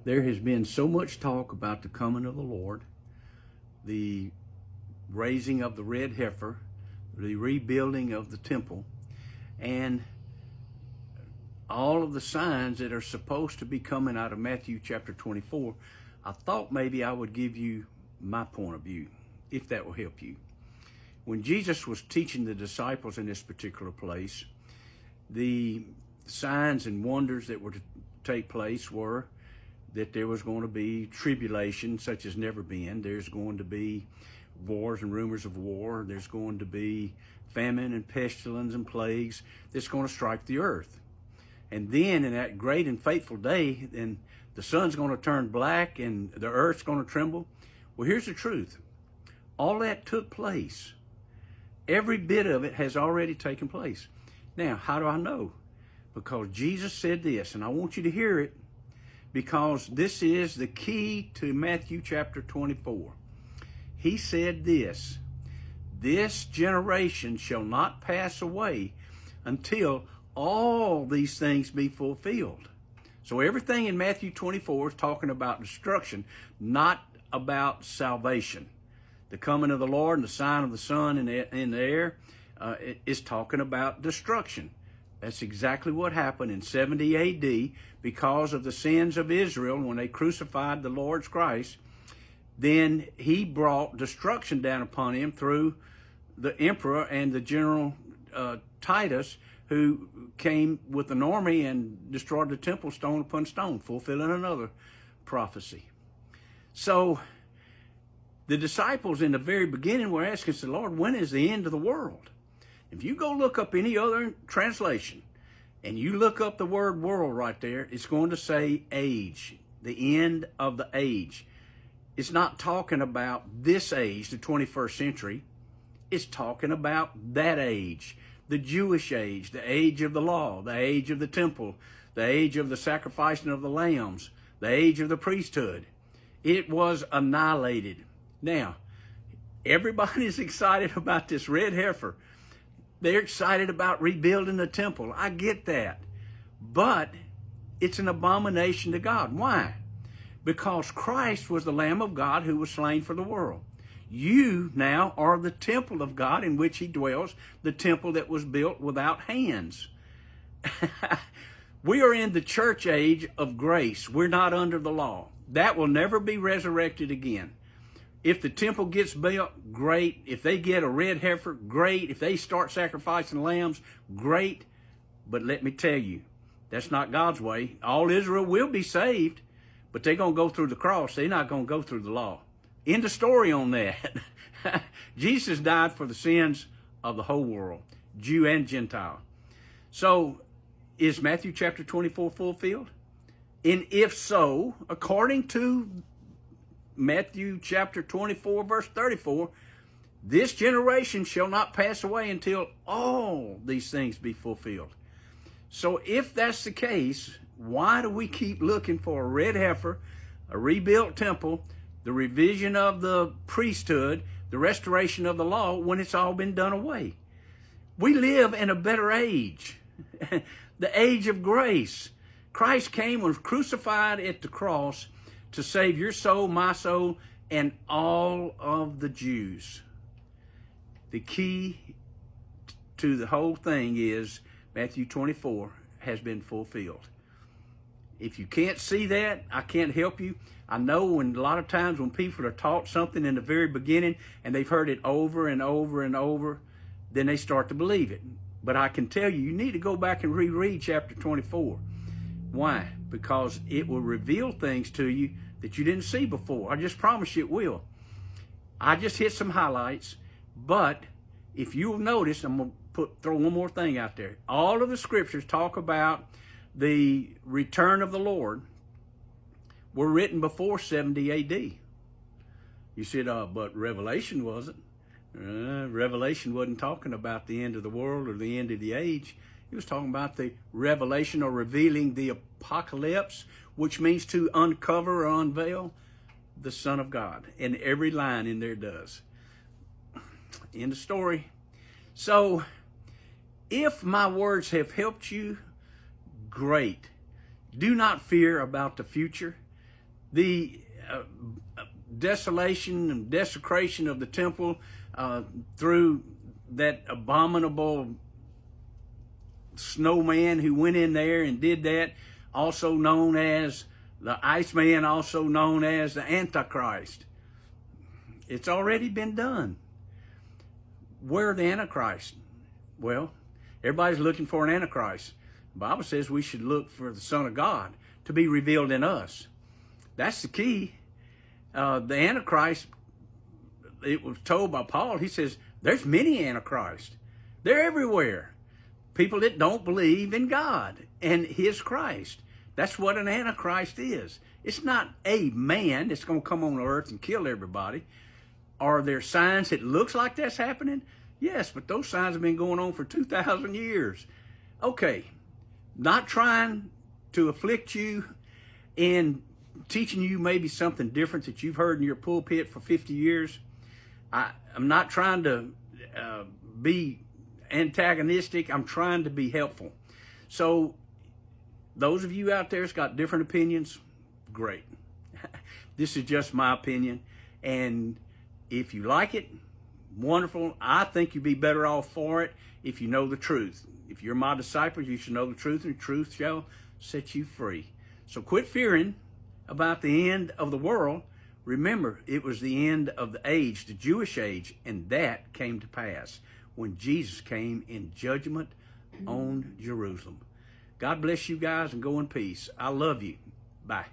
There has been so much talk about the coming of the Lord, the raising of the red heifer, the rebuilding of the temple, and all of the signs that are supposed to be coming out of Matthew chapter 24. I thought maybe I would give you my point of view, if that will help you. When Jesus was teaching the disciples in this particular place, the signs and wonders that were to take place were that there was going to be tribulation such as never been. There's going to be wars and rumors of war. There's going to be famine and pestilence and plagues that's going to strike the earth. And then in that great and fateful day, then the sun's going to turn black and the earth's going to tremble. Well, here's the truth. All that took place. Every bit of it has already taken place. Now, how do I know? Because Jesus said this, and I want you to hear it, because this is the key to Matthew chapter 24. He said this generation shall not pass away until all these things be fulfilled. So everything in Matthew 24 is talking about destruction, not about salvation. The coming of the Lord and the sign of the sun in the air is talking about destruction. That's exactly what happened in 70 A.D. because of the sins of Israel when they crucified the Lord's Christ. Then he brought destruction down upon him through the emperor and the general Titus, who came with an army and destroyed the temple stone upon stone, fulfilling another prophecy. So the disciples in the very beginning were asking the Lord, when is the end of the world? If you go look up any other translation and you look up the word world right there, it's going to say age, the end of the age. It's not talking about this age, the 21st century. It's talking about that age, the Jewish age, the age of the law, the age of the temple, the age of the sacrificing of the lambs, the age of the priesthood. It was annihilated. Now, everybody's excited about this red heifer. They're excited about rebuilding the temple. I get that. But it's an abomination to God. Why? Because Christ was the Lamb of God who was slain for the world. You now are the temple of God in which he dwells, the temple that was built without hands. We are in the church age of grace. We're not under the law. That will never be resurrected again. If the temple gets built, great. If they get a red heifer, great. If they start sacrificing lambs, great. But let me tell you, that's not God's way. All Israel will be saved, but they're going to go through the cross. They're not going to go through the law. End of story on that. Jesus died for the sins of the whole world, Jew and Gentile. So is Matthew chapter 24 fulfilled? And if so, according to Matthew chapter 24, verse 34, this generation shall not pass away until all these things be fulfilled. So if that's the case, why do we keep looking for a red heifer, a rebuilt temple, the revision of the priesthood, the restoration of the law, when it's all been done away? We live in a better age, the age of grace. Christ came and was crucified at the cross to save your soul, my soul, and all of the Jews. The key to the whole thing is Matthew 24 has been fulfilled. If you can't see that, I can't help you. I know when a lot of times when people are taught something in the very beginning and they've heard it over and over and over, then they start to believe it. But I can tell you, you need to go back and reread chapter 24. Why? Because it will reveal things to you that you didn't see before. I just promise you it will. I just hit some highlights, but if you'll notice, I'm going to throw one more thing out there. All of the scriptures talk about the return of the Lord were written before 70 A.D. You said, but Revelation wasn't. Revelation wasn't talking about the end of the world or the end of the age. He was talking about the revelation or revealing the apocalypse, which means to uncover or unveil the Son of God. And every line in there does. End of story. So, if my words have helped you, great. Do not fear about the future. the desolation and desecration of the temple through that abominable snowman who went in there and did that, also known as the Iceman, also known as the Antichrist. It's already been done. Where the Antichrist? Well, everybody's looking for an Antichrist. The Bible says we should look for the Son of God to be revealed in us. That's the key. The Antichrist, it was told by Paul, he says, there's many Antichrists. They're everywhere. People that don't believe in God and his Christ. That's what an Antichrist is. It's not a man that's going to come on earth and kill everybody. Are there signs that looks like that's happening? Yes, but those signs have been going on for 2,000 years. Okay, not trying to afflict you and teaching you maybe something different that you've heard in your pulpit for 50 years. I'm not trying to be antagonistic. I'm trying to be helpful. So those of you out there that's got different opinions, great. This is just my opinion. And if you like it, wonderful. I think you'd be better off for it if you know the truth. If you're my disciples, you should know the truth, and the truth shall set you free. So quit fearing about the end of the world. Remember, it was the end of the age, the Jewish age, and that came to pass when Jesus came in judgment on Jerusalem. God bless you guys, and go in peace. I love you. Bye.